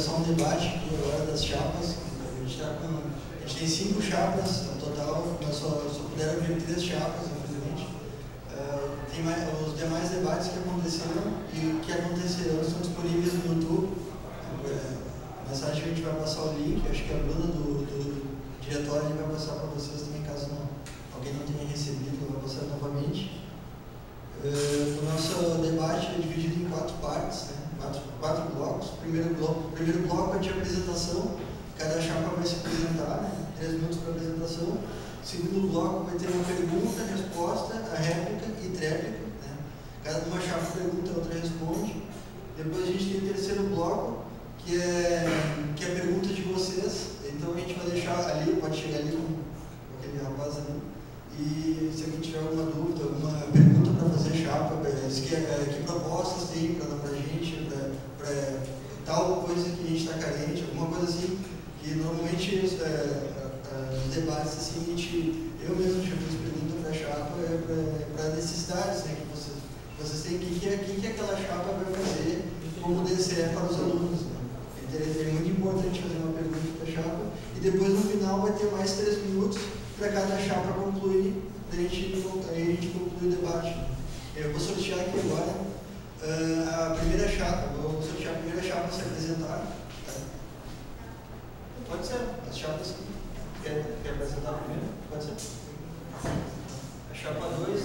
começar um debate aqui agora das chapas. A gente tem 5 chapas no total, nós só puderam vir 3 chapas, infelizmente. Os demais debates que aconteceram e que acontecerão estão disponíveis no YouTube. Mais tarde a gente vai passar o link, acho que a Bruna do diretório vai passar para vocês também, caso alguém não tenha recebido, vai passar novamente. O nosso debate é dividido em 4 partes, né? 4 blocos. Primeiro bloco é de apresentação, cada chapa vai se apresentar, né? 3 minutos para apresentação. Segundo bloco vai ter uma pergunta, resposta, a réplica e tréplica, né? Uma chapa pergunta, a outra responde. Depois a gente tem o terceiro bloco, que é a pergunta de vocês. Então a gente vai deixar ali, pode chegar ali com aquele rapaz ali. E se alguém tiver alguma dúvida, alguma pergunta para fazer chapa, que propostas tem para dar para a gente, para tal coisa que a gente está carente, alguma coisa assim, que normalmente nos debates assim, eu mesmo já fiz pergunta para a chapa, para necessidades, né, que vocês têm, o que aquela chapa vai fazer como DCE para os alunos. Né? É muito importante fazer uma pergunta para a chapa, e depois no final vai ter mais 3 minutos para cada chapa concluir, daí a gente conclui o debate. Eu vou sortear aqui agora a primeira chapa, vou sortear a primeira chapa a se apresentar. Pode ser, as chapas quer apresentar primeiro? Pode ser. A chapa 2.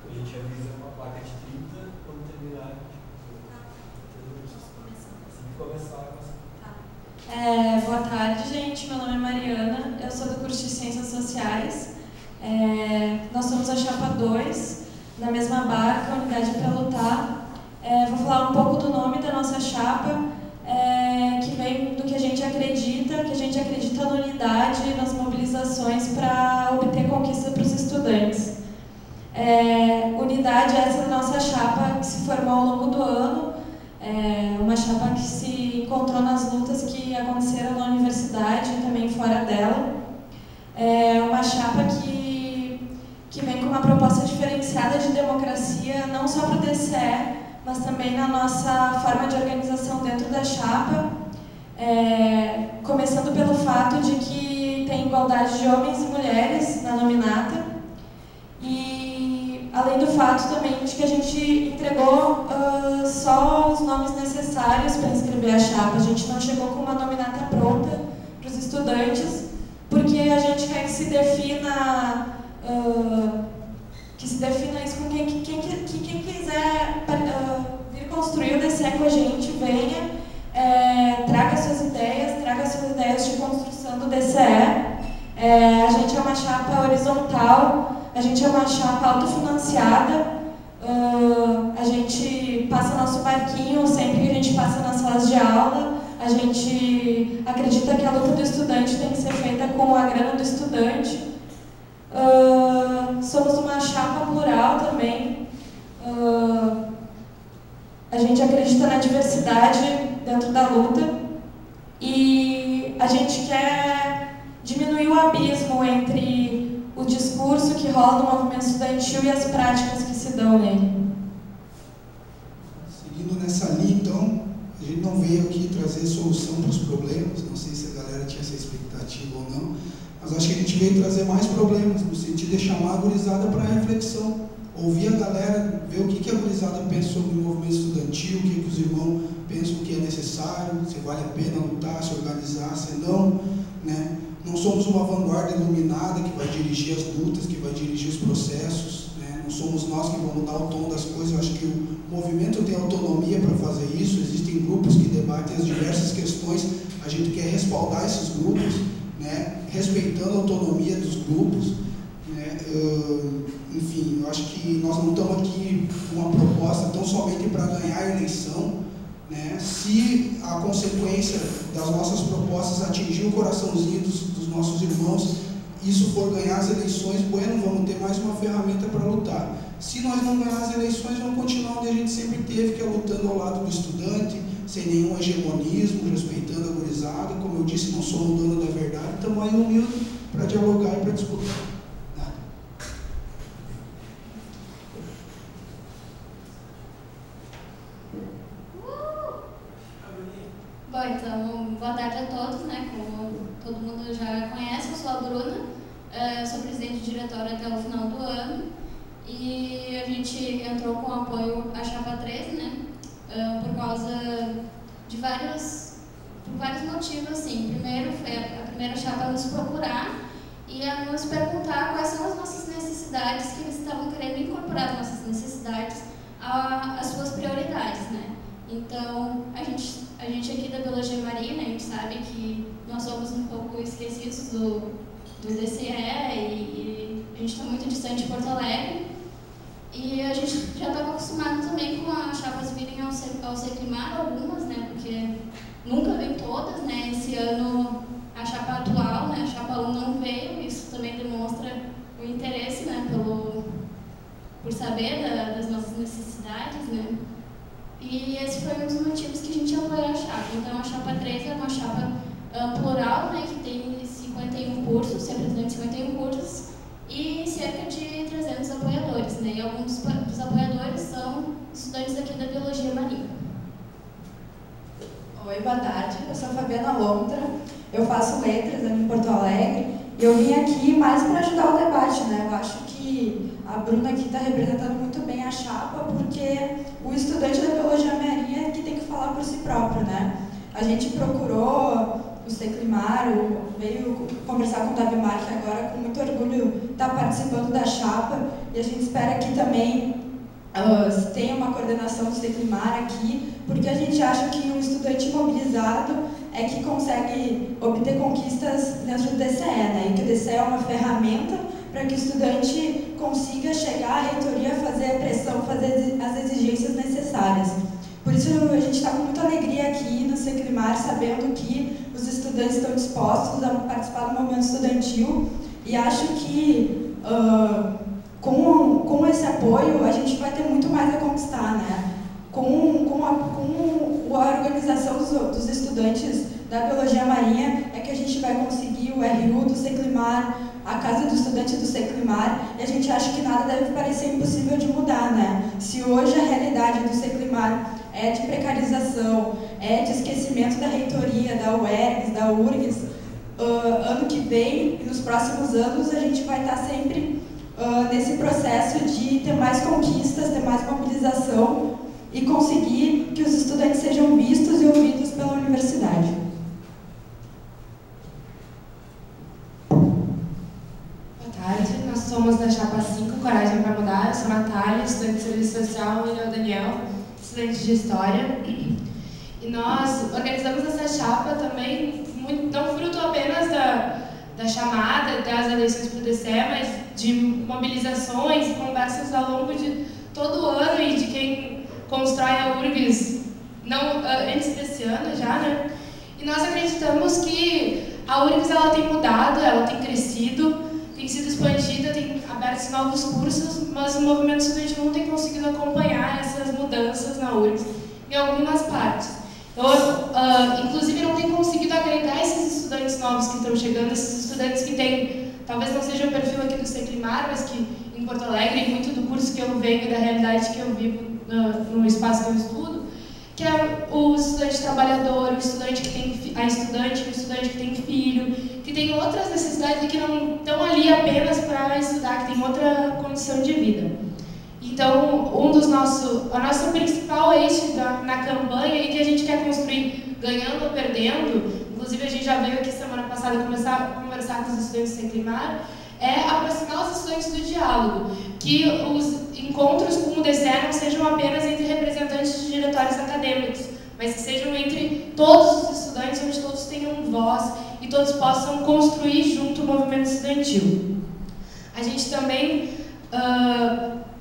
A gente avisa uma placa de 30 quando terminar. Boa tarde, gente. Meu nome é Mariana, eu sou do curso de Ciências Sociais. Nós somos a chapa 2, na mesma barca, Unidade para Lutar. Vou falar um pouco do nome da nossa chapa, que vem do que a gente acredita na unidade e nas mobilizações para obter conquista para os estudantes. Unidade é essa da nossa chapa que se formou ao longo do ano, uma chapa que se encontrou nas lutas que aconteceram na universidade e também fora dela. Uma chapa que vem com uma proposta diferenciada de democracia, não só para o DCE, mas também na nossa forma de organização dentro da chapa, começando pelo fato de que tem igualdade de homens e mulheres na nominata, e além do fato também de que a gente entregou só os nomes necessários para inscrever a chapa. A gente não chegou com uma nominata pronta para os estudantes, porque a gente quer que se defina isso com quem quiser vir construir o DCE com a gente, venha, traga suas ideias de construção do DCE. A gente é uma chapa horizontal, a gente é uma chapa autofinanciada, a gente passa nosso barquinho sempre que a gente passa nas salas de aula. A gente acredita que a luta do estudante tem que ser feita com a grana do estudante. Somos uma chapa plural também. A gente acredita na diversidade dentro da luta e a gente quer diminuir o abismo entre o discurso que rola no movimento estudantil e as práticas que se dão nele. Seguindo nessa linha, então, a gente não veio aqui trazer solução para os problemas, não sei se a galera tinha essa expectativa ou não, mas acho que a gente veio trazer mais problemas, no sentido de chamar a gurizada para a reflexão, ouvir a galera, ver o que a gurizada pensa sobre o movimento estudantil, o que os irmãos pensam que é necessário, se vale a pena lutar, se organizar, se não, né? Não somos uma vanguarda iluminada que vai dirigir as lutas, que vai dirigir os processos, né? Não somos nós que vamos dar o tom das coisas. Eu acho que o movimento tem autonomia para fazer isso, existem grupos que debatem as diversas questões, a gente quer respaldar esses grupos, né? Respeitando a autonomia dos grupos, né? Enfim, eu acho que nós não estamos aqui com uma proposta tão somente para ganhar a eleição, né? Se a consequência das nossas propostas atingir o coraçãozinho dos nossos irmãos, isso for ganhar as eleições, bueno, vamos ter mais uma ferramenta para lutar. Se nós não ganhar as eleições, vamos continuar onde a gente sempre teve, que é lutando ao lado do estudante, sem nenhum hegemonismo, respeitando a gurizada. Como eu disse, não somos dono da verdade, estamos aí humildes para dialogar e para discutir. Nada. diretório até o final do ano e a gente entrou com apoio à Chapa 13, né? Por causa de vários motivos, assim. Primeiro, foi a primeira chapa a nos procurar e a nos perguntar quais são as nossas necessidades, que eles estavam querendo incorporar as nossas necessidades às suas prioridades, né? Então, a gente aqui da Biologia Marinha, a gente sabe que nós somos um pouco esquecidos do DCE e a gente está muito distante de Porto Alegre. E a gente já estava acostumado também com as chapas virem ao Seclimar, algumas, né? Porque nunca vem todas, né? Esse ano a chapa atual, né? A chapa 1 não veio, isso também demonstra o interesse, né? Por saber das nossas necessidades, né? E esse foi um dos motivos que a gente apoiou a chapa. Então a chapa 3 é uma chapa plural, né? Que tem 51 cursos, se apresenta 51 cursos e cerca de 300 apoiadores, né? E alguns dos apoiadores são estudantes aqui da Biologia Marinha. Oi, boa tarde. Eu sou a Fabiana Londra, eu faço letras aqui em Porto Alegre e eu vim aqui mais para ajudar o debate, né? Eu acho que a Bruna aqui está representando muito bem a chapa, porque o estudante da Biologia Marinha é que tem que falar por si próprio, né? A gente procurou o Seclimar, veio conversar com o Dabimar, que agora com muito orgulho está participando da chapa, e a gente espera que também tenha uma coordenação do Seclimar aqui, porque a gente acha que o estudante mobilizado é que consegue obter conquistas dentro do DCE, né? E que o DCE é uma ferramenta para que o estudante consiga chegar à reitoria, fazer a pressão, fazer as exigências necessárias. Por isso a gente está com muita alegria aqui no Seclimar, sabendo que os estudantes estão dispostos a participar do movimento estudantil e acho que com esse apoio a gente vai ter muito mais a conquistar, né? Com a organização dos estudantes da Biologia Marinha é que a gente vai conseguir o RU do Seclimar, a Casa do Estudante do Seclimar, e a gente acha que nada deve parecer impossível de mudar, né? Se hoje a realidade do Seclimar é de precarização, é de esquecimento da reitoria, da UERGS, da URGS, ano que vem e nos próximos anos a gente vai estar sempre nesse processo de ter mais conquistas, ter mais mobilização e conseguir que os estudantes sejam vistos e ouvidos pela universidade. Boa tarde, nós somos da Chapa 5, Coragem para Mudar. Eu sou a Natália, estudante de Serviço Social, e o Daniel, estudante de História. E nós organizamos essa chapa também, não fruto apenas da chamada, das eleições para o DCE, mas de mobilizações e conversas ao longo de todo o ano e de quem constrói a URGS antes desse ano já, né? E nós acreditamos que a URGS ela tem mudado, ela tem crescido, tem sido expandida, tem aberto novos cursos, mas o movimento estudantil não tem conseguido acompanhar essas mudanças na URGS em algumas partes. Então, inclusive, não tem conseguido agregar esses estudantes novos que estão chegando, esses estudantes que têm, talvez não seja o perfil aqui do Seclimar, mas que em Porto Alegre, muito do curso que eu venho, da realidade que eu vivo no espaço que eu estudo, que é o estudante trabalhador, o estudante que tem o estudante que tem filho, que tem outras necessidades e que não estão ali apenas para estudar, que tem outra condição de vida. Então, a nossa principal eixo na campanha e que a gente quer construir ganhando ou perdendo, inclusive a gente já veio aqui semana passada conversar com os estudantes do Seclimar, é aproximar os estudantes do diálogo, que os encontros com o DCE não sejam apenas entre representantes de diretórios acadêmicos, mas que sejam entre todos os estudantes, onde todos tenham voz e todos possam construir junto o movimento estudantil. A gente também,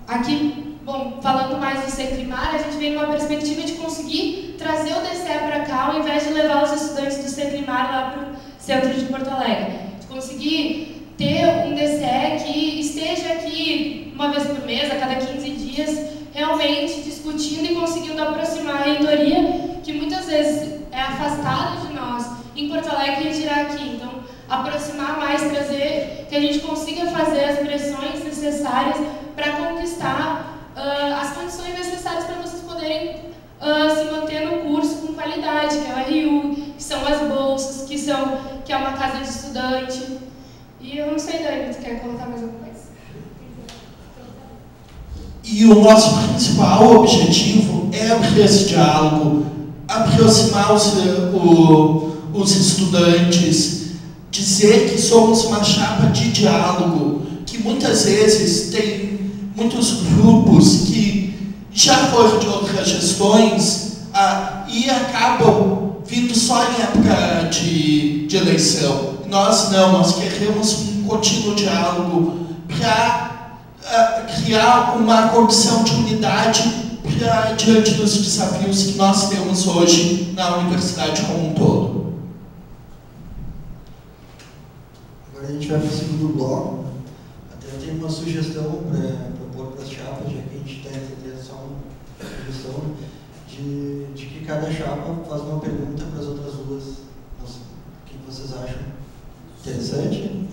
aqui, falando mais do Seclimar, a gente vem numa perspectiva de conseguir trazer o DCE para cá, ao invés de levar os estudantes do Seclimar lá para o centro de Porto Alegre. De conseguir ter um DCE que esteja aqui uma vez por mês, a cada 15 dias, realmente discutindo e conseguindo aproximar a reitoria, que muitas vezes é afastada de nós, em Porto Alegre e dirá aqui. Então, aproximar mais, trazer, que a gente consiga fazer as pressões necessárias para conquistar as condições necessárias para vocês poderem se manter no curso com qualidade, que é o RU, que são as bolsas, que é uma casa de estudante. E eu não sei, Dani, tu quer colocar mais alguma coisa? E o nosso principal objetivo é abrir esse diálogo, aproximar os estudantes, dizer que somos uma chapa de diálogo, que muitas vezes tem muitos grupos que já foram de outras gestões e acabam vindo só em época de eleição. Nós não, nós queremos um contínuo diálogo para criar uma condição de unidade diante dos desafios que nós temos hoje na universidade como um todo. Agora a gente vai para o segundo bloco. Até eu tenho uma sugestão para propor para as chapas, já que a gente está entendendo só uma sugestão, de que cada chapa faz uma pergunta para as outras duas. Nossa, o que vocês acham? Interessante?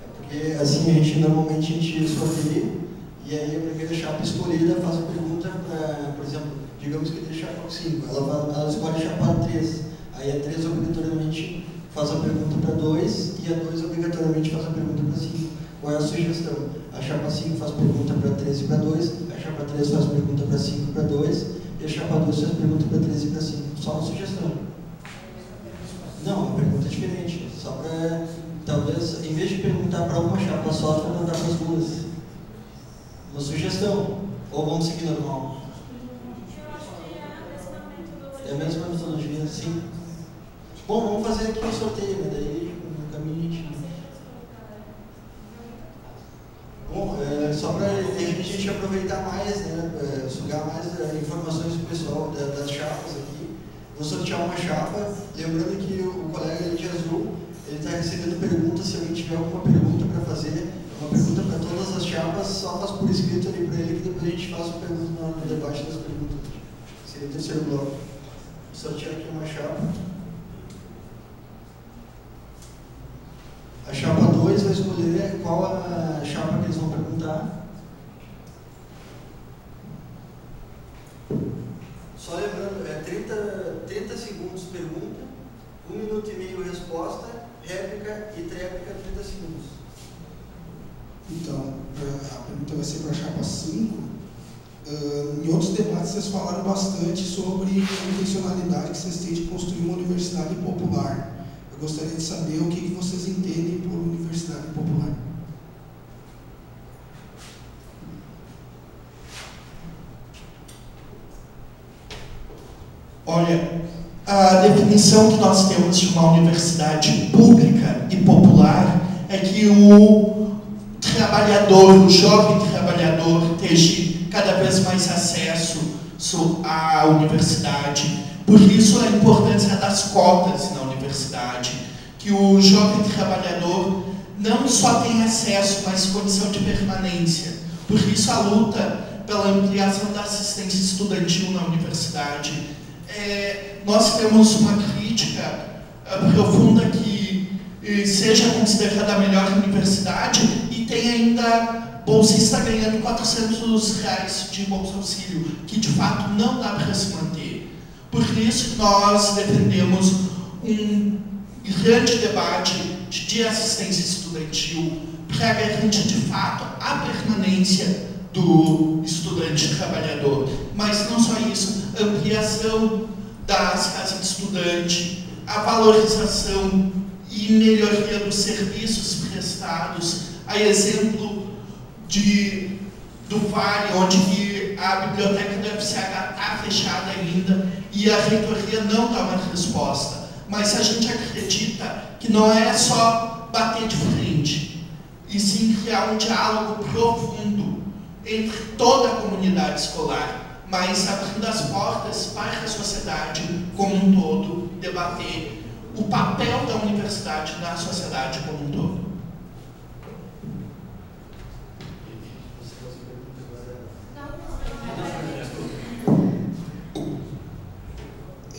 É porque assim normalmente a gente sorteia, e aí a primeira chapa escolhida faz a pergunta para, por exemplo, digamos que tem chapa 5, ela escolhe a chapa 3, aí a 3 obrigatoriamente faz a pergunta para 2 e a 2 obrigatoriamente faz a pergunta para 5. Qual é a sugestão? A chapa 5 faz pergunta para 3 e para 2, a chapa 3 faz pergunta para 5 e para 2, e a chapa 2 faz pergunta para 3 e para 5. Só uma sugestão. Não, uma pergunta diferente. Só para, talvez, em vez de perguntar para uma chapa só, perguntar para as duas. Uma sugestão. Ou vamos seguir normal? É a mesma metodologia, sim. Bom, vamos fazer aqui um sorteio, né? Daí no caminho a gente... Bom, só para a gente aproveitar mais, né? Sugar mais informações do pessoal das chapas aqui. Vou sortear uma chapa, lembrando que o colega ali de azul, ele está recebendo perguntas. Se alguém tiver alguma pergunta para fazer, uma pergunta para todas as chapas, só faz por escrito ali para ele, que depois a gente faz uma pergunta no debate das perguntas. Seria o terceiro bloco. Vou sortear aqui uma chapa. A chapa 2 vai escolher qual a chapa que eles vão perguntar. Só lembrando, 30 segundos pergunta, 1 minuto e meio resposta, réplica e tréplica 30 segundos. Então, a pergunta vai ser para a chapa 5. Em outros debates vocês falaram bastante sobre a intencionalidade que vocês têm de construir uma universidade popular. Eu gostaria de saber o que vocês entendem por universidade popular. Olha, a definição que nós temos de uma universidade pública e popular é que o trabalhador, o jovem trabalhador, tenha cada vez mais acesso à universidade. Por isso a importância das cotas na universidade, que o jovem trabalhador não só tem acesso, mas condição de permanência. Por isso a luta pela ampliação da assistência estudantil na universidade. Nós temos uma crítica profunda que seja considerada a melhor universidade e tem ainda bolsista ganhando R$400 de bolsa auxílio, que de fato não dá para se manter. Por isso nós defendemos um grande debate de assistência estudantil para garantir de fato a permanência do estudante trabalhador. Mas não só isso, ampliação das casas de estudante, a valorização e melhoria dos serviços prestados, a exemplo do Vale, onde a biblioteca do FCH está fechada ainda e a reitoria não dá uma resposta. Mas a gente acredita que não é só bater de frente, e sim criar um diálogo profundo entre toda a comunidade escolar, mas abrindo as portas para a sociedade como um todo, debater o papel da universidade na sociedade como um todo.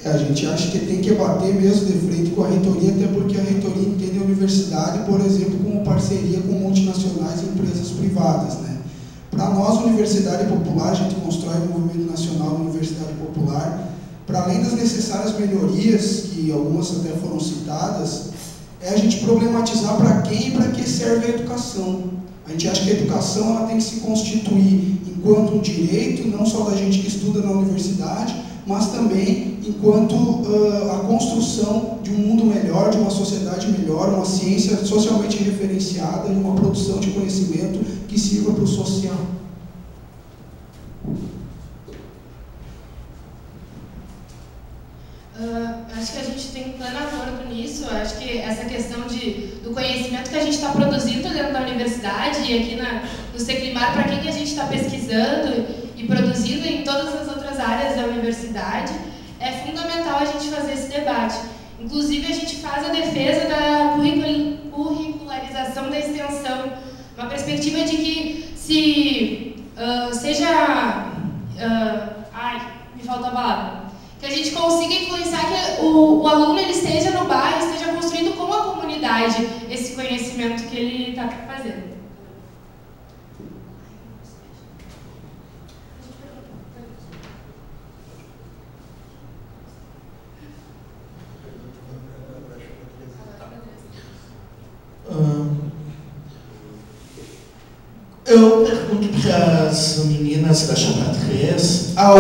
A gente acha que tem que bater mesmo de frente com a reitoria, até porque a reitoria entende a universidade, por exemplo, como parceria com multinacionais e empresas privadas, né? Para nós, Universidade Popular, a gente constrói o movimento nacional Universidade Popular, para além das necessárias melhorias, que algumas até foram citadas, é a gente problematizar para quem e para que serve a educação. A gente acha que a educação ela tem que se constituir enquanto um direito, não só da gente que estuda na universidade, mas também enquanto a construção de um mundo melhor, de uma sociedade melhor, uma ciência socialmente referenciada e uma produção de conhecimento que sirva para o social. Acho que a gente tem pleno acordo nisso. Acho que essa questão do conhecimento que a gente está produzindo dentro da universidade e aqui no Seclimar, para quem que a gente está pesquisando e produzindo em todas as outras áreas da universidade, é fundamental a gente fazer esse debate. Inclusive, a gente faz a defesa da curricularização da extensão, uma perspectiva de que me falta a palavra. Que a gente consiga influenciar que o aluno ele esteja no bairro, esteja construindo com a comunidade esse conhecimento que ele está fazendo. Eu pergunto para as meninas da Chapa 3 a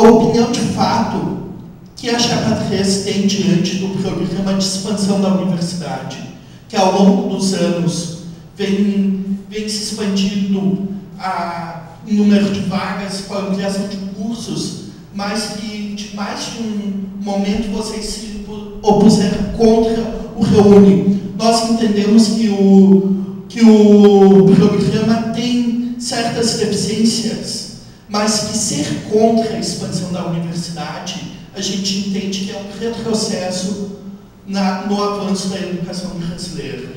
opinião de fato que a Chapa 3 tem diante do programa de expansão da universidade, que ao longo dos anos vem se expandindo o número de vagas com a ampliação de cursos, mas que de mais de um momento vocês se opuseram contra o Reúne. Nós entendemos que o programa tem certas deficiências, mas que ser contra a expansão da universidade, a gente entende que é um retrocesso no avanço da educação brasileira.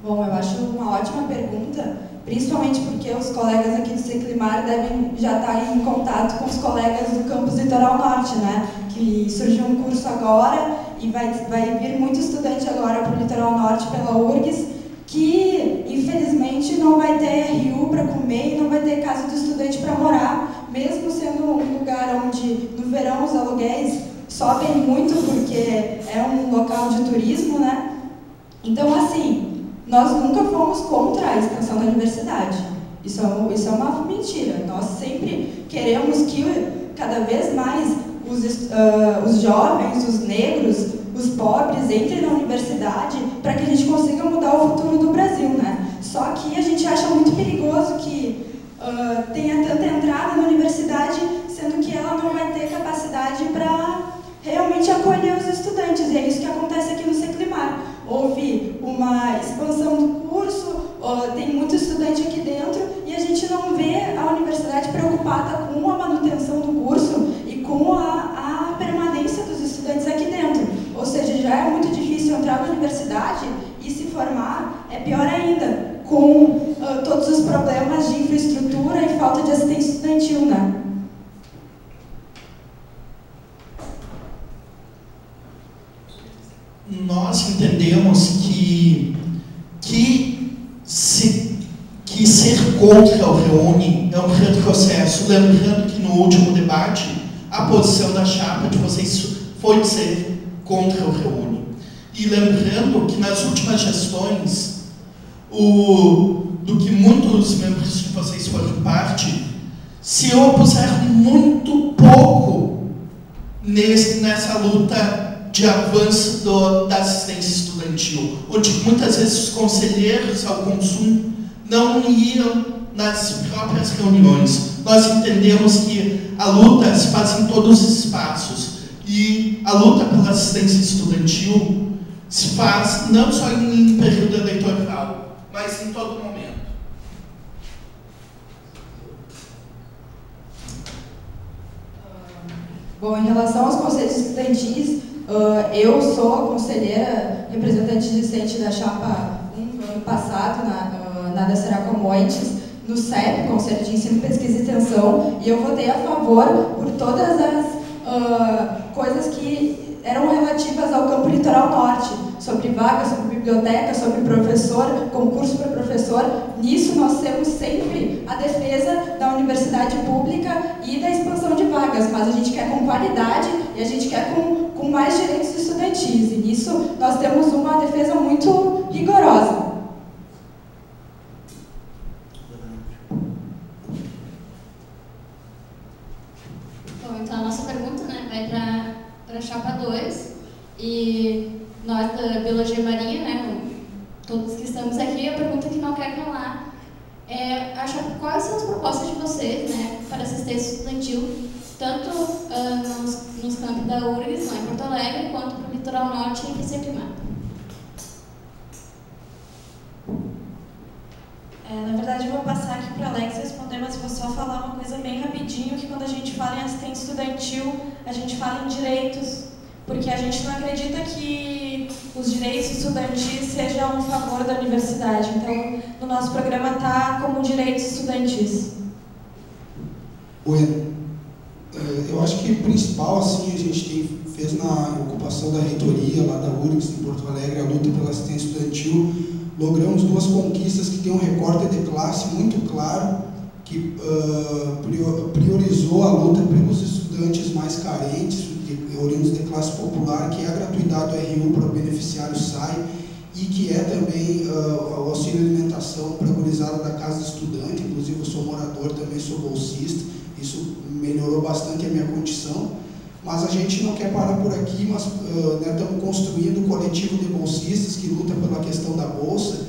Bom, eu acho uma ótima pergunta, principalmente porque os colegas aqui do Seclimar devem já estar em contato com os colegas do campus Litoral Norte, né? Que surgiu um curso agora e vai vir muito estudante agora para o Litoral Norte pela URGS, que infelizmente não vai ter RU para comer e não vai ter casa do estudante para morar, mesmo sendo um lugar onde no verão os aluguéis sobem muito porque é um local de turismo, né? Então, assim, nós nunca fomos contra a expansão da universidade. Isso é uma mentira. Nós sempre queremos que cada vez mais os jovens, os negros, os pobres entrem na universidade para que a gente consiga mudar o futuro do Brasil, né? Só que a gente acha muito perigoso que tenha tanta entrada na universidade, sendo que ela não vai ter capacidade para realmente acolher os estudantes. E é isso que acontece aqui no Seclimar. Houve uma expansão do curso, tem muito estudante aqui dentro e a gente não vê a universidade preocupada com a manutenção do curso e com a permanência dos estudantes aqui dentro. Ou seja, já é muito difícil entrar na universidade e se formar, é pior ainda, com todos os problemas de infraestrutura e falta de assistência estudantil, né? Nós entendemos que ser contra o Reúne é um retrocesso, lembrando que no último debate a posição da chapa de vocês foi de ser contra o Reúne. E lembrando que nas últimas gestões, do que muitos membros de vocês foram parte, se opuseram muito pouco nessa luta de avanço da assistência estudantil, onde muitas vezes os conselheiros ao consumo não iam nas próprias reuniões. Nós entendemos que a luta se faz em todos os espaços e a luta pela assistência estudantil se faz não só em período eleitoral, mas em todo momento. Bom, em relação aos conselhos estudantis, eu sou a conselheira representante discente da Chapa 1 no ano passado, nada será como antes, no CEP, Conselho de Ensino, Pesquisa e Extensão, e eu votei a favor por todas as coisas que eram relativas ao campo Litoral Norte, sobre vagas, sobre biblioteca, sobre professor, concurso para professor. Nisso nós temos sempre a defesa da universidade pública e da expansão de vagas, mas a gente quer com qualidade E a gente quer com mais direitos estudantis. E nisso nós temos uma defesa muito rigorosa. Bom, então a nossa pergunta, né, vai para a chapa 2. E nós da Biologia Marinha, né, todos que estamos aqui, a pergunta que não quer calar é quais são as propostas de vocês, né, para assistência estudantil, tanto nos campos da URGS, lá em Porto Alegre, quanto para o Litoral Norte e em Seclimar. Na verdade, eu vou passar aqui para a Alex responder, mas vou só falar uma coisa bem rapidinho, que quando a gente fala em assistência estudantil, a gente fala em direitos, porque a gente não acredita que os direitos estudantis sejam um favor da universidade. Então, no nosso programa está como direitos estudantis. Bueno, eu acho que o principal, assim, a gente fez na ocupação da reitoria lá da URGS em Porto Alegre, a luta pela assistência estudantil. Logramos 2 conquistas que têm um recorte de classe muito claro, que priorizou a luta pelos estudantes mais carentes, oriundos de classe popular, que é a gratuidade do RU para o beneficiário SAI, e que é também o auxílio alimentação para a gurizada da casa do estudante. Inclusive eu sou morador, também sou bolsista, isso melhorou bastante a minha condição. Mas a gente não quer parar por aqui, mas estamos construindo um coletivo de bolsistas que luta pela questão da bolsa,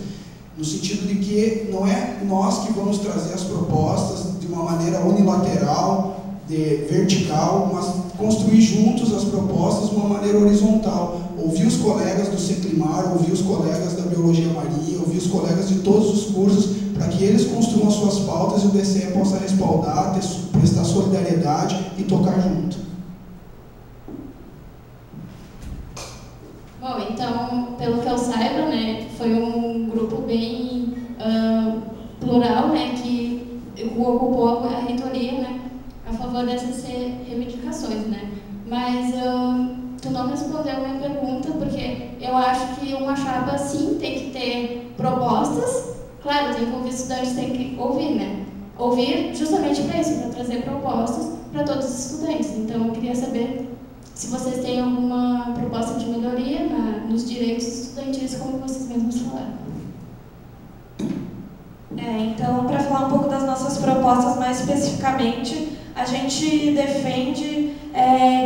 no sentido de que não é nós que vamos trazer as propostas de uma maneira unilateral, vertical, mas construir juntos as propostas de uma maneira horizontal. Ouvir os colegas do Seclimar, ouvir os colegas da Biologia Marinha, ouvir os colegas de todos os cursos, para que eles construam as suas pautas e o DCE possa respaldar, prestar solidariedade e tocar junto. Bom, então, pelo que eu saiba, né, foi um grupo bem plural, né, que ocupou a reitoria, né, a favor dessas reivindicações, né. Mas tu não respondeu a minha pergunta, porque eu acho que uma chapa, sim, tem que ter propostas. Claro, tem que ouvir estudantes, tem que ouvir, né. Ouvir justamente para isso, para trazer propostas para todos os estudantes. Então, eu queria saber se vocês têm alguma proposta de melhoria nos direitos estudantis, como vocês mesmos falaram. Então, para falar um pouco das nossas propostas mais especificamente, a gente defende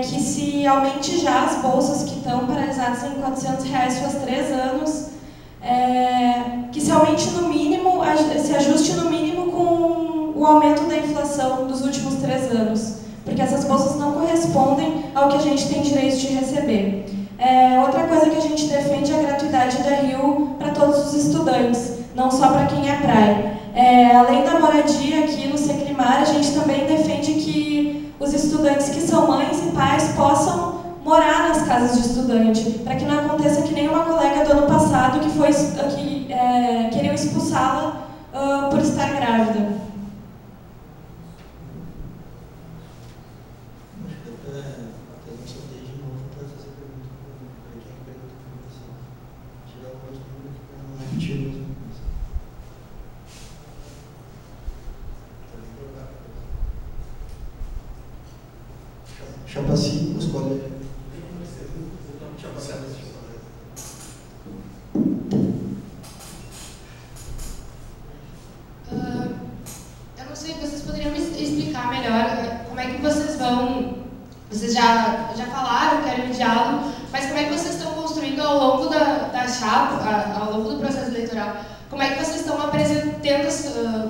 que se aumente já as bolsas que estão paralisadas em R$400 faz 3 anos, que se aumente no mínimo, se ajuste no mínimo com o aumento da inflação dos últimos 3 anos. Porque essas bolsas não correspondem ao que a gente tem direito de receber. Outra coisa que a gente defende é a gratuidade da RU para todos os estudantes, não só para quem é praia. Além da moradia aqui no Seclimar, a gente também defende que os estudantes que são mães e pais possam morar nas casas de estudante, para que não aconteça que nem uma colega do ano passado que queriam expulsá-la por estar grávida. Chapa 5, escolhe. Chapa 7. Eu não sei, vocês poderiam me explicar melhor como é que vocês vão. Vocês já falaram, querem um diálogo, mas como é que vocês estão construindo ao longo da chapa, ao longo do processo eleitoral, como é que vocês estão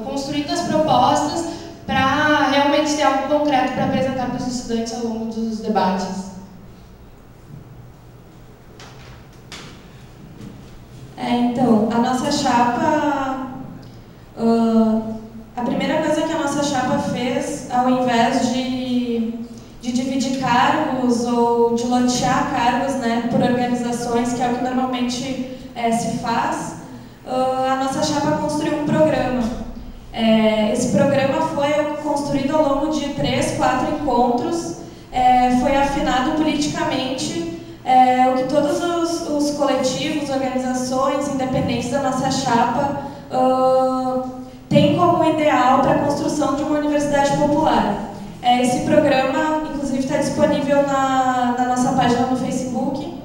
construindo as propostas para realmente ter algo concreto para apresentar para os estudantes ao longo dos debates? Então, a nossa chapa, a primeira coisa que a nossa chapa fez, ao invés de dividir cargos ou de lotear cargos, né, por organizações, que é o que normalmente se faz, a nossa chapa construiu um programa. Esse programa foi construído ao longo de 3, 4 encontros, foi afinado politicamente, o que todos os coletivos, organizações independentes da nossa chapa têm como ideal para a construção de uma universidade popular. Esse programa, inclusive, fica disponível na nossa página no Facebook.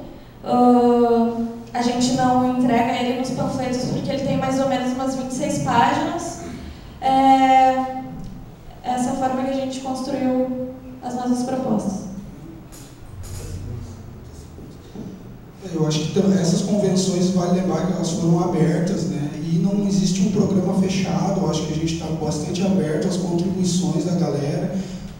A gente não entrega ele nos panfletos porque ele tem mais ou menos umas 26 páginas. Essa é a forma que a gente construiu as nossas propostas. Eu acho que essas convenções, vale lembrar que elas foram abertas, né? E não existe um programa fechado. Eu acho que a gente está bastante aberto às contribuições da galera.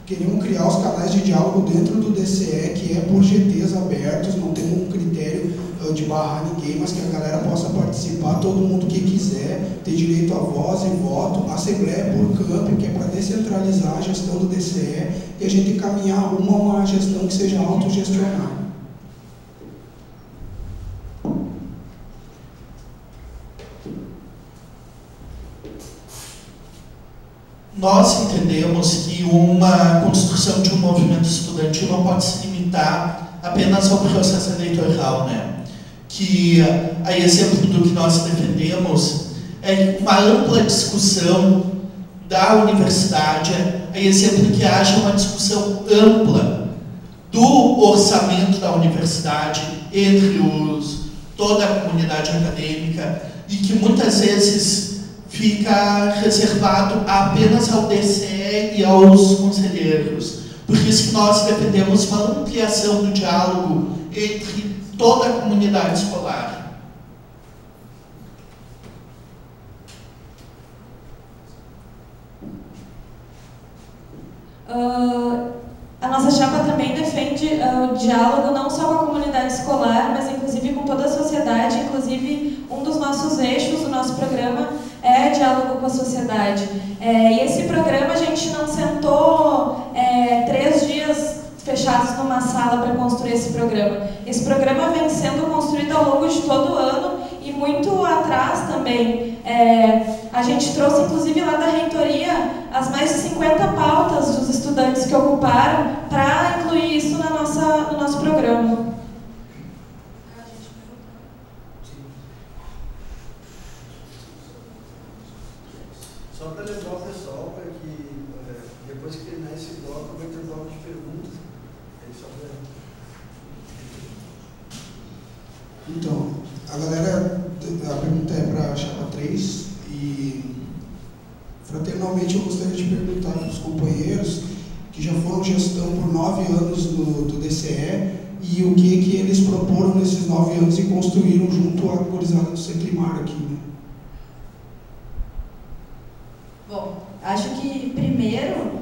Queremos criar os canais de diálogo dentro do DCE, que é por GTs abertos, não tem um critério de barrar ninguém, mas que a galera possa participar, todo mundo que quiser, ter direito a voz e voto. A Assembleia por Campo, que é para descentralizar a gestão do DCE e a gente caminhar a uma gestão que seja autogestionária. Nós entendemos que uma construção de um movimento estudantil não pode se limitar apenas ao processo eleitoral, né? Que, a exemplo do que nós defendemos, é uma ampla discussão da universidade, a exemplo que haja uma discussão ampla do orçamento da universidade entre toda a comunidade acadêmica e que muitas vezes fica reservado apenas ao DCE e aos conselheiros. Por isso que nós defendemos uma ampliação do diálogo entre toda a comunidade escolar. A nossa chapa também defende o diálogo não só com a comunidade escolar, mas inclusive com toda a sociedade. Inclusive, um dos nossos eixos do nosso programa é diálogo com a sociedade. E esse programa a gente não sentou 3 dias fechados numa sala para construir esse programa. Esse programa vem sendo construído ao longo de todo o ano e muito atrás também. A gente trouxe, inclusive, lá da reitoria, as mais de 50 pautas dos estudantes que ocuparam para incluir isso no nosso programa. Só para lembrar o pessoal, para que depois que terminar esse bloco, vai ter bloco de perguntas. Então, a galera, a pergunta é para a chapa 3 e fraternalmente eu gostaria de perguntar para os companheiros que já foram gestão por 9 anos do DCE e o que eles proporam nesses 9 anos e construíram junto à gurizada do Seclimar aqui, né? Bom, acho que primeiro,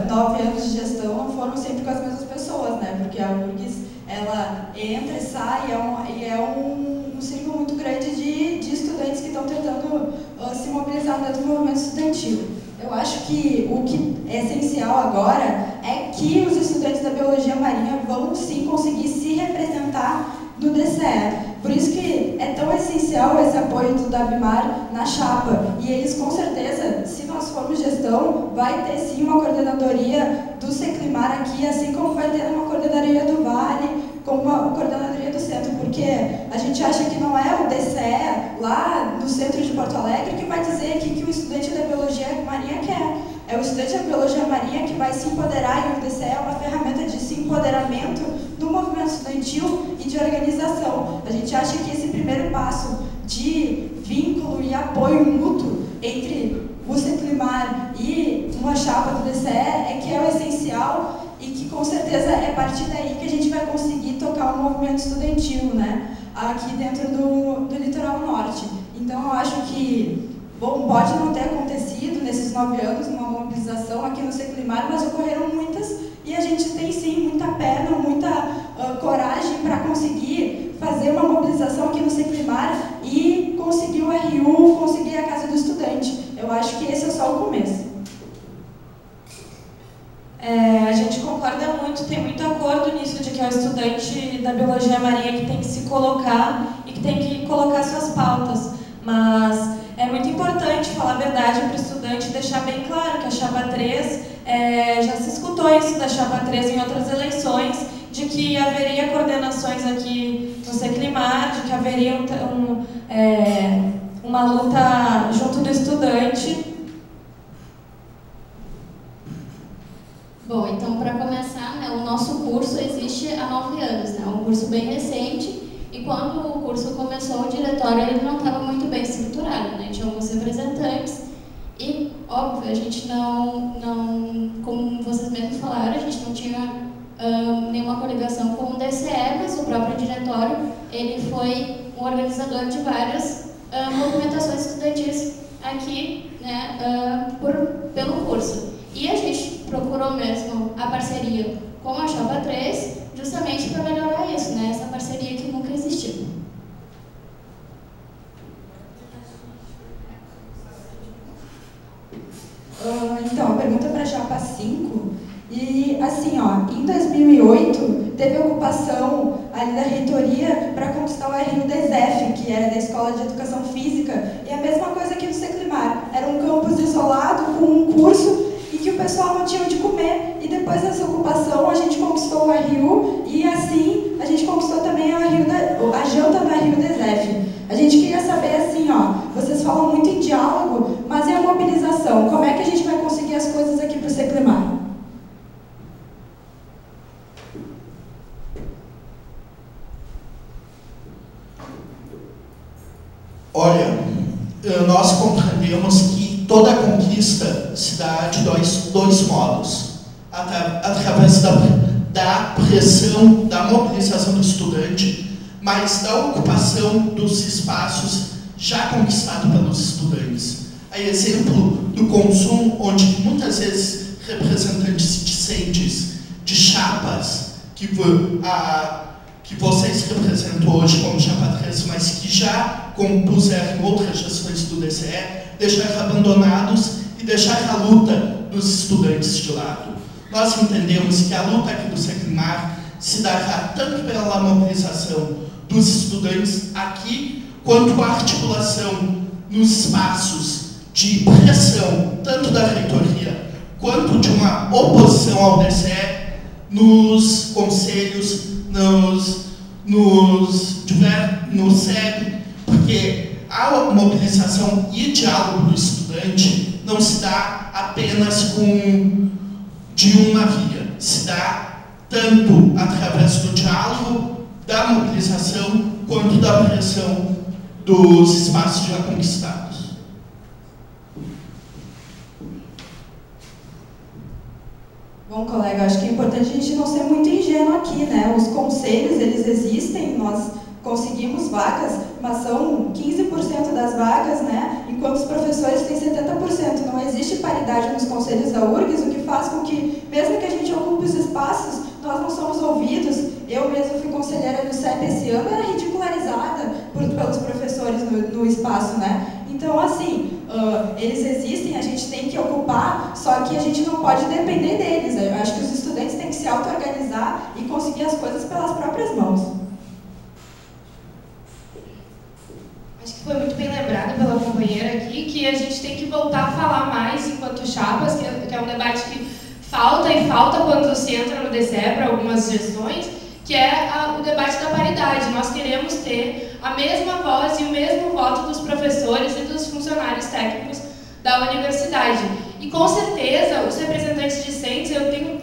9 anos de gestão não foram sempre com as mesmas pessoas, né? Porque a URGS, ela entra e sai e é um círculo muito grande de estudantes que estão tentando se mobilizar dentro do movimento estudantil. Eu acho que o que é essencial agora é que os estudantes da biologia marinha vão sim conseguir se representar no DCE. Por isso que é tão essencial esse apoio do Dabimar na chapa. E eles, com certeza, se nós formos gestão, vai ter sim uma coordenadoria do Seclimar aqui, assim como vai ter uma coordenadoria do Vale, como uma coordenadoria do centro, porque a gente acha que não é o DCE lá no centro de Porto Alegre que vai dizer que o estudante da biologia marinha quer. É o estudante da biologia marinha que vai se empoderar, e o DCE é uma ferramenta de se empoderamento do movimento estudantil e de organização. A gente acha que esse primeiro passo de vínculo e apoio mútuo entre o Seclimar e uma chapa do DCE é que é o essencial e que com certeza é a partir daí que a gente vai conseguir tocar um movimento estudantil, né, aqui dentro do litoral norte. Então eu acho que, bom, pode não ter acontecido nesses 9 anos uma mobilização aqui no Seclimar, mas ocorreram muitas e a gente tem sim muita perna, muita coragem para conseguir fazer uma mobilização aqui no Seclimar e conseguir o RU, conseguir a Casa do Estudante. Eu acho que esse é só o começo. A gente concorda muito, tem muito acordo nisso de que é o estudante da biologia marinha que tem que se colocar e que tem que colocar suas pautas. Mas é muito importante falar a verdade para o estudante e deixar bem claro que a chapa 3, já se escutou isso da chapa 3 em outras eleições, de que haveria coordenações aqui no Seclimar, de que haveria uma luta junto do estudante. Bom, então, para começar, né, o curso bem recente, e quando o curso começou, o diretório ele não estava muito bem estruturado, né? Tinha alguns representantes e, óbvio, a gente não, como vocês mesmos falaram, a gente não tinha nenhuma coligação com o DCE, mas o próprio diretório ele foi um organizador de várias movimentações estudantis aqui, né, pelo curso. E a gente procurou mesmo a parceria com a Chapa 3, justamente para melhorar isso, né, essa parceria que nunca existiu. Então, a pergunta para a Chapa 5. E, assim, ó, em 2008, teve ocupação ali da reitoria para conquistar o RU da ESEF, que era da Escola de Educação Física, e a mesma coisa aqui no Seclimar. Era um campus isolado, com um curso, e que o pessoal não tinha onde comer. E depois dessa ocupação, a gente conquistou o RU, e assim, a gente conquistou também a janta do RU da ESEF. A gente queria saber, assim, ó, vocês falam muito em diálogo, mas e a mobilização? Como é que a gente vai conseguir as coisas aqui para o Seclimar? Olha, nós compreendemos que toda conquista se dá de dois modos. Através da pressão, da mobilização do estudante, mas da ocupação dos espaços já conquistados pelos estudantes. É exemplo do consumo, onde muitas vezes representantes discentes de chapas que vocês representam hoje como Chapa 3, mas que já compuseram outras gestões do DCE, deixar abandonados e deixar a luta dos estudantes de lado. Nós entendemos que a luta aqui do Seclimar se dará tanto pela mobilização dos estudantes aqui, quanto a articulação nos espaços de pressão, tanto da reitoria, quanto de uma oposição ao DCE, nos conselhos, no SEB, porque a mobilização e diálogo do estudante não se dá apenas de uma via, se dá tanto através do diálogo, da mobilização, quanto da pressão dos espaços já conquistados. Bom, colega, acho que é importante a gente não ser muito ingênuo aqui, né? Os conselhos, eles existem, nós conseguimos vagas, mas são 15% das vagas, né? Enquanto os professores têm 70%. Não existe paridade nos conselhos da URGS, o que faz com que, mesmo que a gente ocupe os espaços, nós não somos ouvidos. Eu mesma fui conselheira do CEP esse ano, era ridicularizada pelos professores no espaço, né? Então, assim, eles existem, a gente tem que ocupar, só que a gente não pode depender deles. Eu acho que os estudantes têm que se auto-organizar e conseguir as coisas pelas próprias mãos. Acho que foi muito bem lembrado pela companheira aqui que a gente tem que voltar a falar mais enquanto chapas, que é um debate que falta quando se entra no DCE para algumas gestões, que é o debate da paridade. Nós queremos ter a mesma voz e o mesmo voto dos professores e dos funcionários técnicos da universidade. E com certeza, os representantes discentes, eu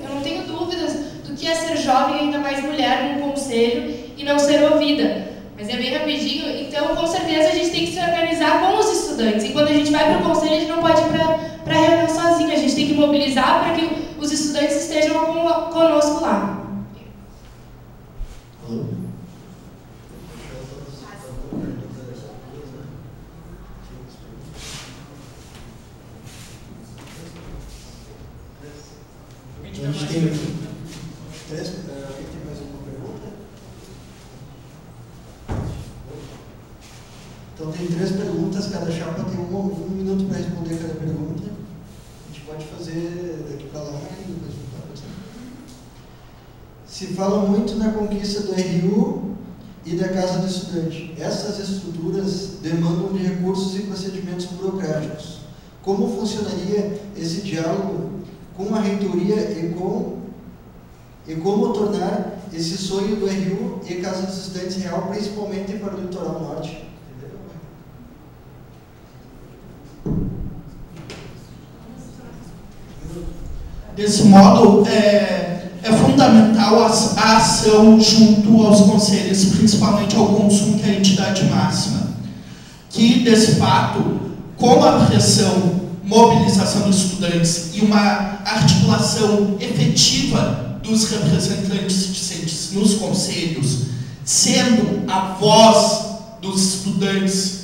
não tenho dúvidas do que é ser jovem, ainda mais mulher, num conselho e não ser ouvida. Mas é bem rapidinho, então com certeza a gente tem que se organizar com os estudantes. E quando a gente vai para o conselho, a gente não pode ir para a reunião sozinho, a gente tem que mobilizar para que os estudantes estejam conosco lá. A gente tem três. Alguém tem mais alguma pergunta? Então tem 3 perguntas, cada chapa tem um minuto para responder cada pergunta. A gente pode fazer daqui para lá e depois voltar para você. Se fala muito na conquista do RU e da Casa do Estudante. Essas estruturas demandam de recursos e procedimentos burocráticos. Como funcionaria esse diálogo com a reitoria e como tornar esse sonho do RU e Casa dos Estudantes real, principalmente para o litoral norte? Desse modo, é fundamental a ação junto aos conselhos, principalmente ao consumo, que é a entidade máxima. Que, desse fato, com a pressão, mobilização dos estudantes e uma articulação efetiva dos representantes discentes nos conselhos, sendo a voz dos estudantes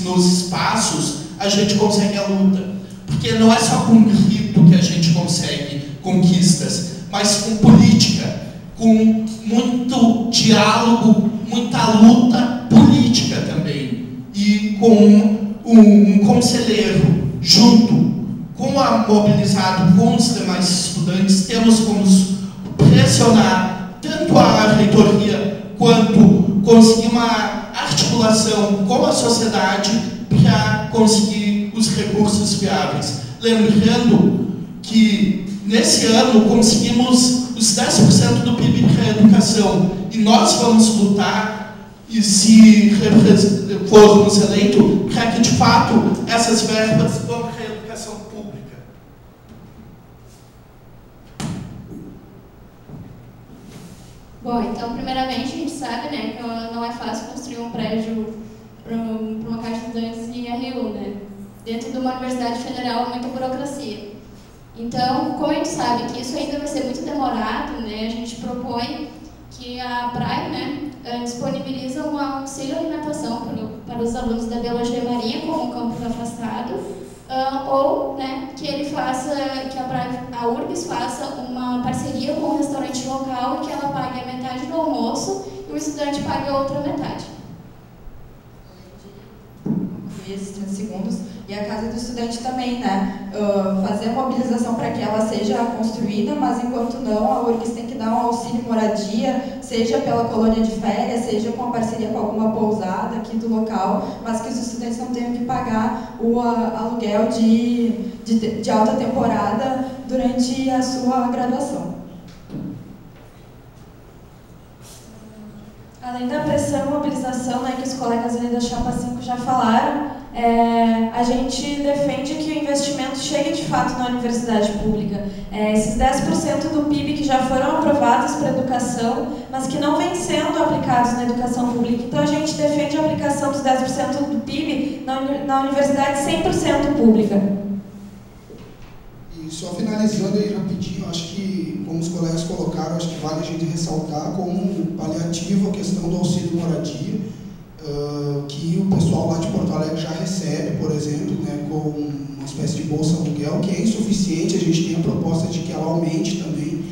nos espaços, a gente consegue a luta. Porque não é só com grito que a gente consegue conquistas, mas com política, com muito diálogo, muita luta política também. E com um conselheiro junto com a mobilizado com os demais estudantes, temos como pressionar tanto a reitoria quanto conseguir uma articulação com a sociedade para conseguir os recursos viáveis. Lembrando que nesse ano conseguimos os 10% do PIB para a educação e nós vamos lutar, e se formos eleitos, para que de fato essas verbas vão para a educação pública. Bom, então, primeiramente, a gente sabe, né, que não é fácil construir um prédio para uma casa de estudantes em RU, né? Dentro de uma universidade federal, muita burocracia. Então, como a gente sabe que isso ainda vai ser muito demorado, né, a gente propõe que a Praia, né, disponibiliza um auxílio alimentação para os alunos da Biologia Marinha, como campus afastado, ou, né, que ele faça, que a URGS faça uma parceria com um restaurante local e que ela pague a metade do almoço e o estudante pague a outra metade. 30 segundos. E a casa do estudante também, né? Fazer a mobilização para que ela seja construída, mas enquanto não, a URGS tem que dar um auxílio moradia, seja pela colônia de férias, seja com a parceria com alguma pousada aqui do local, mas que os estudantes não tenham que pagar o aluguel de alta temporada durante a sua graduação. Além da pressão e mobilização, né, que os colegas ali da Chapa 5 já falaram, a gente defende que o investimento chegue de fato na universidade pública. Esses 10% do PIB que já foram aprovados para a educação, mas que não vêm sendo aplicados na educação pública. Então a gente defende a aplicação dos 10% do PIB na universidade 100% pública. E só finalizando aí rapidinho, acho que, como os colegas colocaram, acho que vale a gente ressaltar como um paliativo a questão do auxílio moradia, que o pessoal lá de Porto Alegre já recebe, por exemplo, né, com uma espécie de bolsa aluguel, que é insuficiente, a gente tem a proposta de que ela aumente também,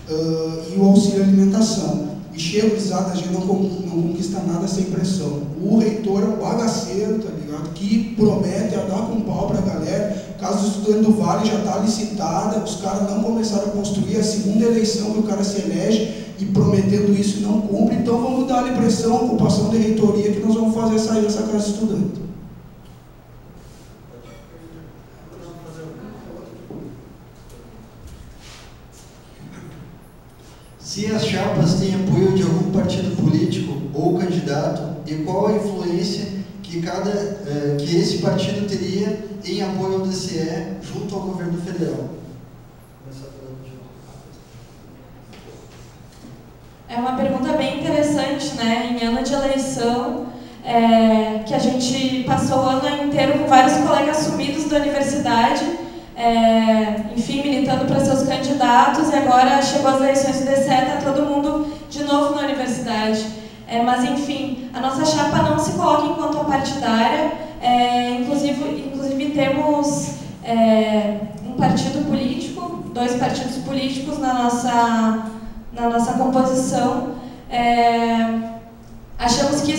e o auxílio alimentação. E chega a gente não conquista nada sem pressão. O reitor é um bagaceiro, tá ligado? Que promete a dar com pau pra galera. O caso do estudante do Vale já está licitada, os caras não começaram a construir, a segunda eleição que o cara se elege e prometendo isso não cumpre, então vamos dar-lhe pressão, ocupação de reitoria, que nós vamos fazer sair dessa casa de estudante. Se as chapas têm apoio de algum partido político ou candidato, e qual a influência que esse partido teria em apoio ao DCE junto ao governo federal? É uma pergunta bem interessante, né? Em ano de eleição, que a gente passou o ano inteiro com vários colegas sumidos da universidade, enfim, militando para seus candidatos, e agora chegou as eleições do DCE, está todo mundo de novo na universidade. Mas, enfim, a nossa chapa não se coloca enquanto partidária, inclusive temos um partido político, 2 partidos políticos na nossa composição. Achamos que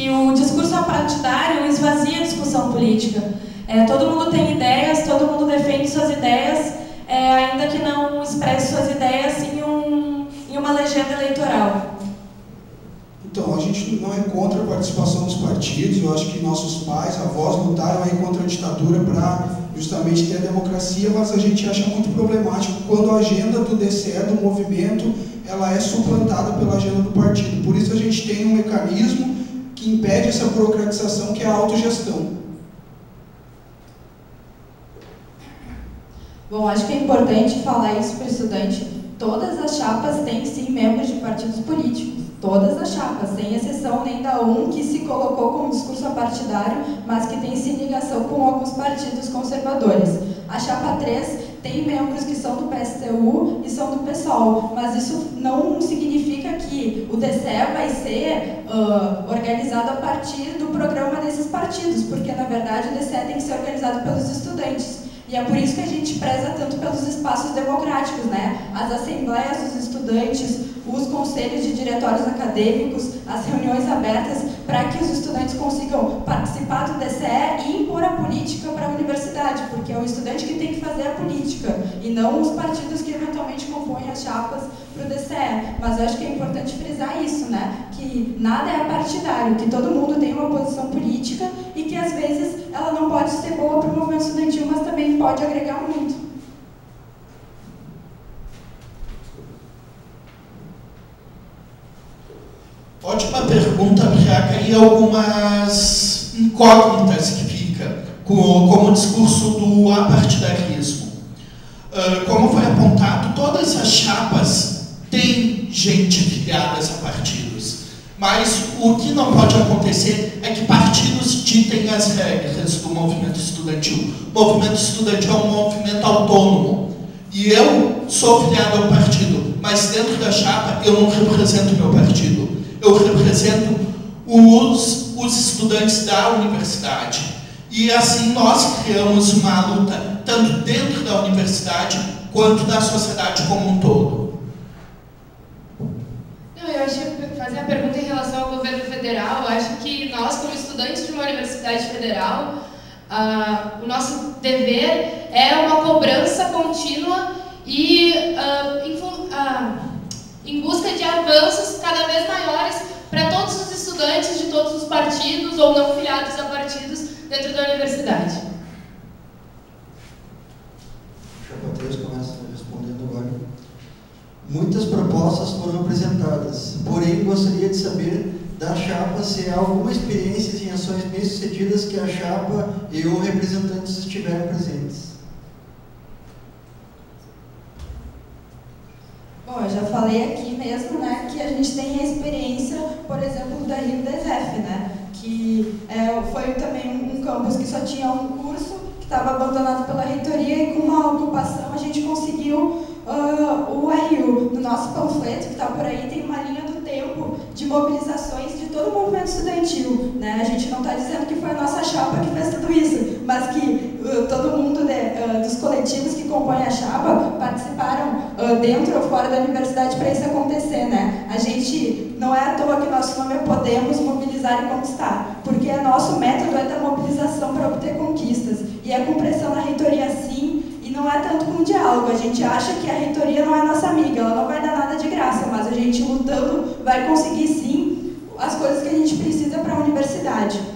o discurso partidário esvazia a discussão política. Todo mundo tem ideias, todo mundo defende suas ideias, ainda que não expresse suas ideias em uma legenda eleitoral. Então, a gente não é contra a participação dos partidos, eu acho que nossos pais, avós, lutaram aí contra a ditadura para justamente ter a democracia, mas a gente acha muito problemático quando a agenda do DCE, do movimento, ela é suplantada pela agenda do partido. Por isso a gente tem um mecanismo que impede essa burocratização, que é a autogestão. Bom, acho que é importante falar isso para o estudante. Todas as chapas têm, sim, membros de partidos políticos. Todas as chapas, sem exceção nem da que se colocou como discurso apartidário, mas que tem sim ligação com alguns partidos conservadores. A chapa 3 tem membros que são do PSTU e são do PSOL, mas isso não significa que o DCE vai ser organizado a partir do programa desses partidos, porque, na verdade, o DCE tem que ser organizado pelos estudantes. E é por isso que a gente preza tanto pelos espaços democráticos, né? As assembleias dos estudantes, os conselhos de diretórios acadêmicos, as reuniões abertas, para que os estudantes consigam participar do DCE e impor a política para a universidade, porque é o estudante que tem que fazer a política, e não os partidos que eventualmente compõem as chapas para o DCE. Mas eu acho que é importante frisar isso, né? Que nada é partidário, que todo mundo tem uma posição política e que, às vezes, ela não pode ser boa para o movimento estudantil, mas também pode agregar muito. Ótima pergunta, para cair algumas incógnitas que fica, como o discurso do apartidarismo. Como foi apontado, todas as chapas têm gente filiadas a partidos, mas o que não pode acontecer é que partidos ditem as regras do movimento estudantil. O movimento estudantil é um movimento autônomo, e eu sou filiado ao partido, mas dentro da chapa eu não represento meu partido. Eu represento os estudantes da universidade. E assim nós criamos uma luta, tanto dentro da universidade, quanto da sociedade como um todo. Não, eu acho que fazer a pergunta em relação ao governo federal, eu acho que nós, como estudantes de uma universidade federal, o nosso dever é uma cobrança contínua e em busca de avanços cada vez maiores para todos os estudantes de todos os partidos ou não filiados a partidos dentro da universidade. Chapa 3 começa respondendo agora. Muitas propostas foram apresentadas, porém gostaria de saber da chapa se há alguma experiência em ações bem-sucedidas que a chapa e ou representantes estiveram presentes. Bom, eu já falei aqui mesmo, né, que a gente tem a experiência, por exemplo, da Rio-Desef, né, que foi também um campus que só tinha um curso, que estava abandonado pela reitoria, e com uma ocupação a gente conseguiu o RU. No nosso panfleto, que está por aí, tem uma linha do tempo de mobilizações de todo o movimento estudantil, né? A gente não está dizendo que foi a nossa chapa que fez tudo isso, mas que todo mundo dos coletivos que compõem a chapa participaram dentro ou fora da universidade para isso acontecer, né? A gente, não é à toa que nosso nome é Podemos Mobilizar e Conquistar, porque nosso método é da mobilização para obter conquistas, e é com pressão na reitoria sim, e não é tanto com diálogo. A gente acha que a reitoria não é nossa amiga, ela não vai dar nada de graça, mas a gente lutando vai conseguir sim as coisas que a gente precisa para a universidade.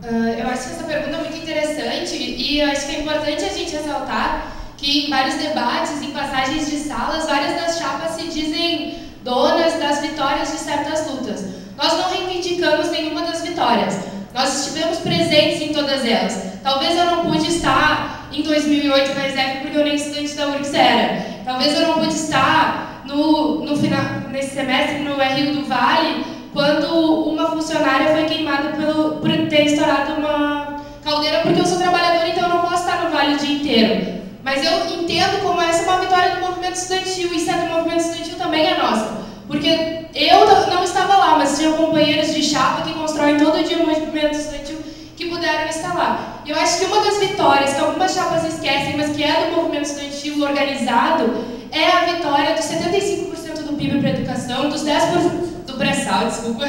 Eu acho que essa pergunta é muito interessante e eu acho que é importante a gente ressaltar que em vários debates, em passagens de salas, várias das chapas se dizem donas das vitórias de certas lutas. Nós não reivindicamos nenhuma das vitórias. Nós estivemos presentes em todas elas. Talvez eu não pude estar em 2008 na ESEF porque eu nem estudante da URGS era. Talvez eu não pude estar no final, nesse semestre no RU do Vale, quando uma funcionária foi queimada por ter estourado uma caldeira, porque eu sou trabalhadora, então eu não posso estar no Vale o dia inteiro. Mas eu entendo como essa é uma vitória do movimento estudantil, e se é do movimento estudantil também é nossa. Porque eu não estava lá, mas tinha companheiros de chapa que constroem todo dia o movimento estudantil que puderam estar lá. E eu acho que uma das vitórias que algumas chapas esquecem, mas que é do movimento estudantil organizado, é a vitória dos 75% do PIB para a educação, dos 10% do pré-sal, desculpa,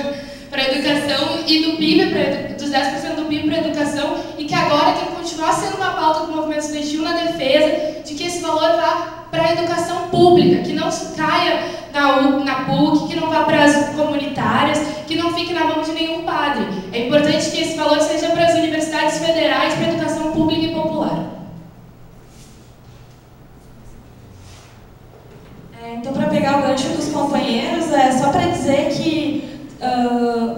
para a educação, e do PIB dos 10% do PIB para a educação, e que agora tem que continuar sendo uma pauta do movimento estudantil na defesa de que esse valor vá para a educação pública, que não caia na PUC, que não vá para as comunitárias, que não fique na mão de nenhum padre. É importante que esse valor seja para as universidades federais, para a educação pública e popular. Então, para pegar o gancho dos companheiros, só para dizer que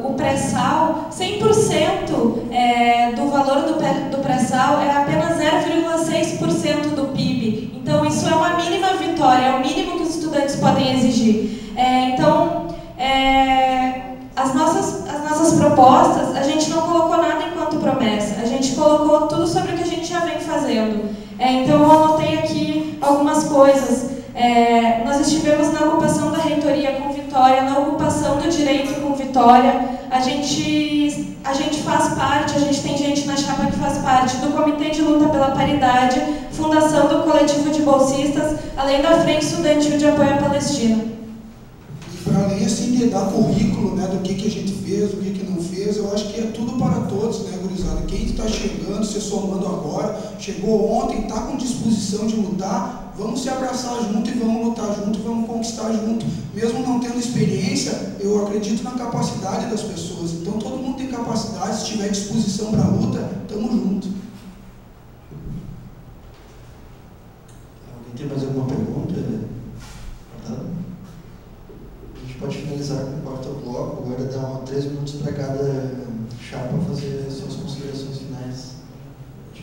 o pré-sal, 100% do valor do pré-sal é apenas 0,6% do PIB. Então, isso é uma mínima vitória, é o mínimo que os estudantes podem exigir. As nossas propostas, a gente não colocou nada enquanto promessa, a gente colocou tudo sobre o que a gente já vem fazendo. Então, eu anotei aqui algumas coisas. Nós estivemos na ocupação da reitoria com Vitória, na ocupação do direito com Vitória. A gente faz parte, a gente tem gente na chapa que faz parte do Comitê de Luta pela Paridade, fundação do Coletivo de Bolsistas, além da Frente Estudantil de Apoio à Palestina. E para além assim, de dar currículo, né, do que a gente fez, do que não fez, eu acho que é tudo para todos, né, gurizada? Quem está chegando, se somando agora, chegou ontem, está com disposição de lutar, vamos se abraçar junto e vamos lutar junto, vamos conquistar junto. Mesmo não tendo experiência, eu acredito na capacidade das pessoas. Então todo mundo tem capacidade, se tiver disposição para a luta, estamos juntos. Alguém tem mais alguma pergunta? A gente pode finalizar com o quarto bloco, agora dá 3 minutos para cada chapa fazer suas considerações finais.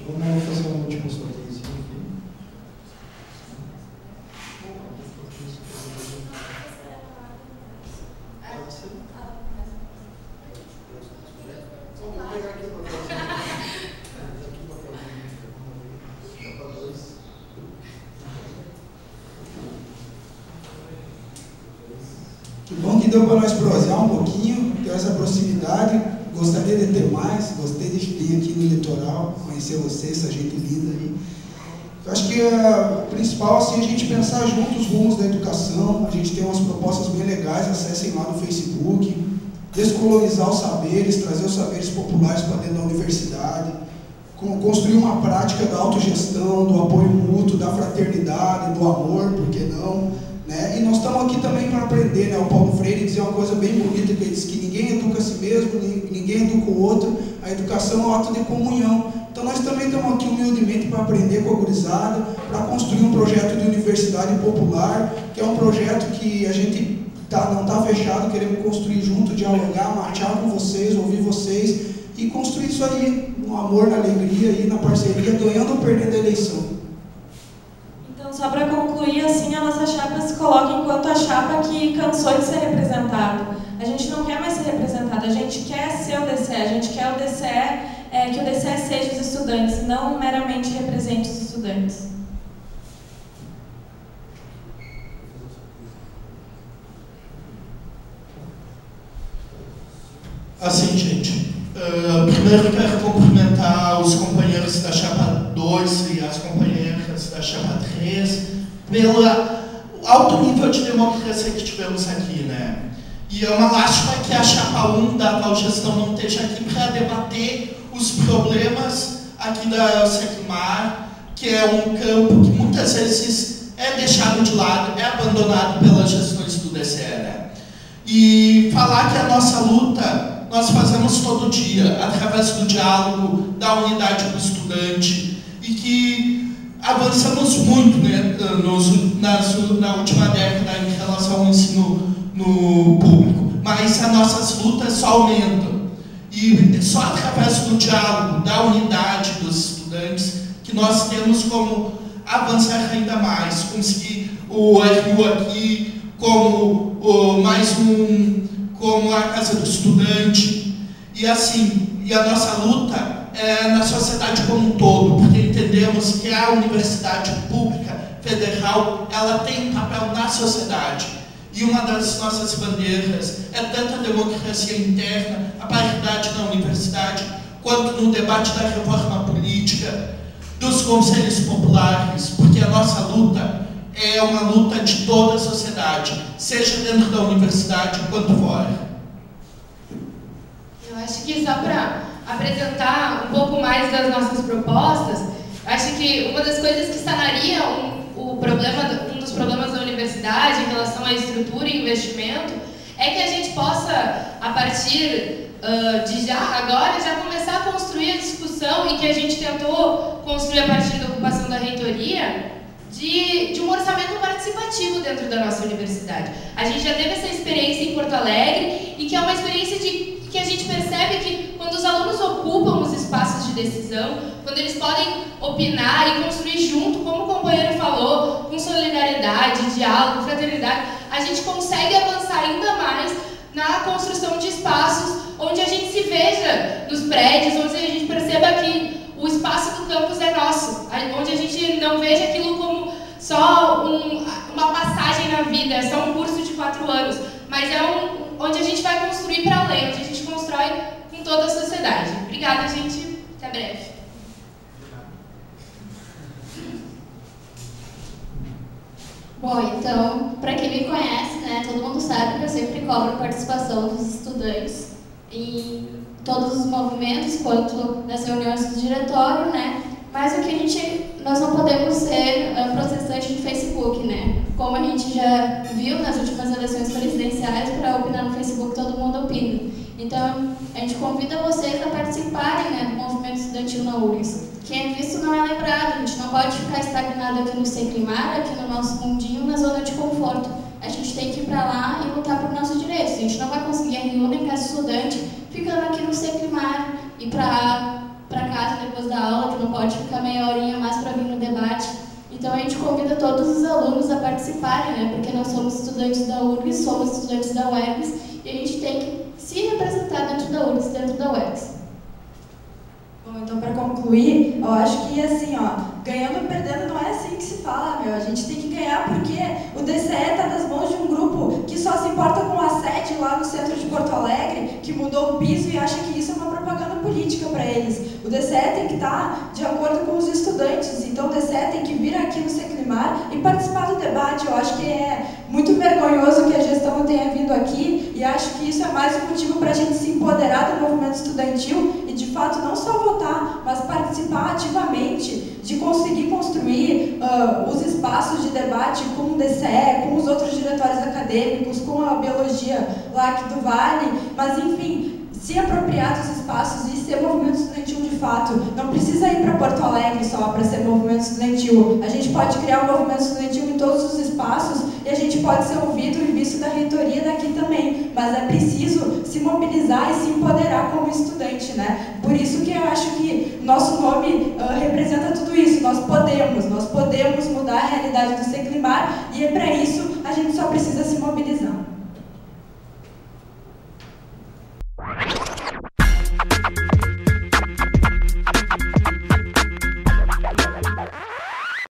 Vamos fazer um último sorteiozinho aqui. Vamos pegar aqui para fazer. Chapa 2. Que bom que deu para nós prosear um pouquinho, ter essa proximidade. Gostaria de ter mais, gostei de vir aqui no litoral, conhecer vocês, essa gente linda aí. Eu acho que o principal assim, é a gente pensar junto os rumos da educação. A gente tem umas propostas bem legais, acessem lá no Facebook. Descolonizar os saberes, trazer os saberes populares para dentro da universidade. Construir uma prática da autogestão, do apoio mútuo, da fraternidade, do amor, por que não? Né? E nós estamos aqui também para aprender, né? O Paulo Freire dizia uma coisa bem bonita, que ele diz que ninguém educa a si mesmo, ninguém educa o outro, a educação é um ato de comunhão. Então nós também estamos aqui humildemente para aprender com a gurizada, para construir um projeto de universidade popular, que é um projeto que a gente não está fechado, queremos construir junto, dialogar, marchar com vocês, ouvir vocês e construir isso aí, no amor, na alegria e na parceria, ganhando ou perdendo a eleição. Então, só para concluir, assim, a nossa chapa se coloca enquanto a chapa que cansou de ser representado. A gente não quer mais ser representado, a gente quer ser o DCE, a gente quer que o DCE seja os estudantes, não meramente represente os estudantes. Assim, gente, primeiro quero cumprimentar os companheiros da chapa 2 e as companheiras da chapa 3 pelo alto nível de democracia que tivemos aqui, né? E é uma lástima que a chapa 1 da atual gestão não esteja aqui para debater os problemas aqui da Secmar, que é um campo que muitas vezes é deixado de lado, é abandonado pelas gestões do DCE, né? E falar que a nossa luta nós fazemos todo dia, através do diálogo, da unidade do estudante, e que avançamos muito, né, na última década em relação ao ensino no público, mas as nossas lutas só aumentam. E só através do diálogo, da unidade dos estudantes, que nós temos como avançar ainda mais, conseguir o RU aqui, como como a Casa do Estudante, e assim, e a nossa luta é na sociedade como um todo, porque entendemos que a Universidade Pública Federal, ela tem um papel na sociedade, e uma das nossas bandeiras é tanto a democracia interna, a paridade na universidade, quanto no debate da reforma política, dos conselhos populares, porque a nossa luta é uma luta de toda a sociedade, seja dentro da universidade quanto fora. Eu acho que só para apresentar um pouco mais das nossas propostas, acho que uma das coisas que sanaria um dos problemas da universidade em relação à estrutura e investimento é que a gente possa, a partir de agora, já começar a construir a discussão e que a gente tentou construir a partir da ocupação da reitoria, de um orçamento participativo participativo dentro da nossa universidade. A gente já teve essa experiência em Porto Alegre e que é uma experiência que a gente percebe que quando os alunos ocupam os espaços de decisão, quando eles podem opinar e construir junto, como o companheiro falou, com solidariedade, diálogo, fraternidade, a gente consegue avançar ainda mais na construção de espaços onde a gente se veja nos prédios, onde a gente perceba que o espaço do campus é nosso, onde a gente não veja aquilo como só uma passagem na vida, é só um curso de 4 anos, mas é onde a gente vai construir para além, onde a gente constrói com toda a sociedade. Obrigada, gente. Até breve. Bom, então, para quem me conhece, né, todo mundo sabe que eu sempre cobro a participação dos estudantes em todos os movimentos, quanto nas reuniões do diretório, né? Mas o que nós não podemos ser processantes de Facebook, né? Como a gente já viu nas últimas eleições presidenciais, para opinar no Facebook todo mundo opina. Então, a gente convida vocês a participarem, né, do movimento estudantil na URGS. Quem é visto não é lembrado, a gente não pode ficar estagnado aqui no Seclimar, aqui no nosso mundinho, na zona de conforto. A gente tem que ir para lá e lutar por nossos direitos. A gente não vai conseguir a reunião em casa estudante ficando aqui no Seclimar e para casa depois da aula, que não pode ficar meia horinha mais para vir no debate. Então a gente convida todos os alunos a participarem, né? Porque nós somos estudantes da URGS, somos estudantes da UERGS e a gente tem que se representar dentro da URGS, dentro da UERGS. Bom, então para concluir, eu acho que assim, ganhando ou perdendo não é assim que se fala, meu. A gente tem que ganhar porque o DCE está nas mãos de um grupo que só se importa com o assédio lá no centro de Porto Alegre, que mudou o piso e acha que isso é uma propaganda política para eles. O DCE tem que estar de acordo com os estudantes, então o DCE tem que vir aqui no Seclimar e participar do debate. Eu acho que é muito vergonhoso que a gestão tenha vindo aqui e acho que isso é mais um motivo para a gente se empoderar do movimento estudantil e, de fato, não só votar, mas participar ativamente de conseguir construir os espaços de debate com o DCE, com os outros diretórios acadêmicos, com a biologia lá aqui do Vale, mas, enfim, se apropriar dos espaços e ser movimento estudantil de fato. Não precisa ir para Porto Alegre só para ser movimento estudantil. A gente pode criar um movimento estudantil em todos os espaços e a gente pode ser ouvido e visto da reitoria daqui também. Mas é preciso se mobilizar e se empoderar como estudante, né? Por isso que eu acho que nosso nome representa tudo isso. Nós podemos mudar a realidade do Seclimar e para isso a gente só precisa se mobilizar.